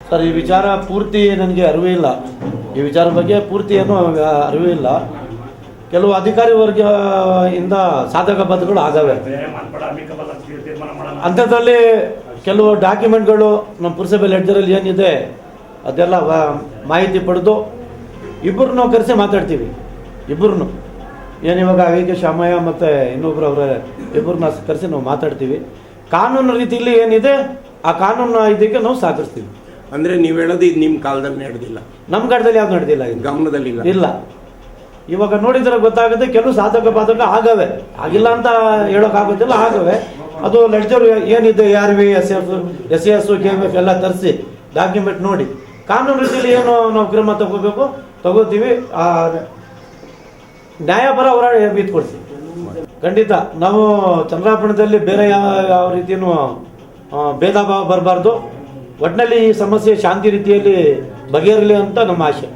Sir, ಈ ವಿಚಾರ ಪೂರ್ತಿ ನನಗೆ ಅರಿವೇ ಇಲ್ಲ. ಈ ವಿಚಾರ ಬಗ್ಗೆ ಪೂರ್ತಿ ಏನೂ ಅರಿವೇ ಇಲ್ಲ. ಕೆಲವು ಅಧಿಕಾರಿ ವರ್ಗ ಇಂದ ಸಾಧಕ ಬಾಧಕಗಳು ಆಗವೆ. ಅಂಥದ್ರಲ್ಲಿ ಕೆಲವು ಡಾಕ್ಯುಮೆಂಟ್ಗಳು ನಮ್ಮ ಪುರಸಭೆ ಲೆಡ್ಜರಲ್ಲಿ ಏನಿದೆ ಅದೆಲ್ಲ ಮಾಹಿತಿ ಪಡೆದು ಇಬ್ಬರನ್ನು ಕರೆಸಿ ಮಾತಾಡ್ತೀವಿ. ಇಬ್ಬರನ್ನು ಏನಿವಾಗ ವಿ.ಕೆ. ಶಾಮಯ್ಯ ಮತ್ತು ಇನ್ನೊಬ್ಬರು ಅವರ ಇಬ್ಬರನ್ನ ಕರೆಸಿ ನಾವು ಮಾತಾಡ್ತೀವಿ. ಕಾನೂನು ರೀತಿಯಲ್ಲಿ ಏನಿದೆ ಆ ಕಾನೂನು ಇದಕ್ಕೆ ನಾವು ಸಹಕರಿಸ್ತೀವಿ. ಅಂದರೆ ನೀವು ಹೇಳೋದು ಇದು ನಿಮ್ಮ ಕಾಲದಲ್ಲಿ ನಡೆದಿಲ್ಲ? ನಮ್ಮ ಕಾಲದಲ್ಲಿ ಯಾವ್ದು ನಡೆದಿಲ್ಲ, ಗಮನದಲ್ಲಿ ಇಲ್ಲ. ಇವಾಗ ನೋಡಿದ್ರೆ ಗೊತ್ತಾಗುತ್ತೆ. ಕೆಲವು ಸಾಧಕ ಬಾಧಕ ಆಗವೆ, ಆಗಿಲ್ಲ ಅಂತ ಹೇಳೋಕ್ಕಾಗೋದಿಲ್ಲ, ಆಗವೆ. ಅದು ಲೆಡ್ಜರ್ ಏನಿದೆ RV, SS, KMF ಎಲ್ಲ ತರಿಸಿ ಡಾಕ್ಯುಮೆಂಟ್ ನೋಡಿ ಕಾನೂನು ರೀತಿಯಲ್ಲಿ ಏನು ನಾವು ಕ್ರಮ ತಗೋಬೇಕು ತಗೋತೀವಿ. ನ್ಯಾಯಪರ ಹೋರಾಟ ಬೀದ್ಕೊಡ್ತೀವಿ. ಖಂಡಿತ ನಾವು ಚಂದ್ರಾಪುರದಲ್ಲಿ ಬೇರೆ ಯಾವ ರೀತಿಯೂ ಭೇದ ಭಾವ ಬರಬಾರ್ದು. ಒಟ್ಟಿನಲ್ಲಿ ಈ ಸಮಸ್ಯೆ ಶಾಂತಿ ರೀತಿಯಲ್ಲಿ ಬಗೆಹರಲಿ ಅಂತ ನಮ್ಮ ಆಶೆ.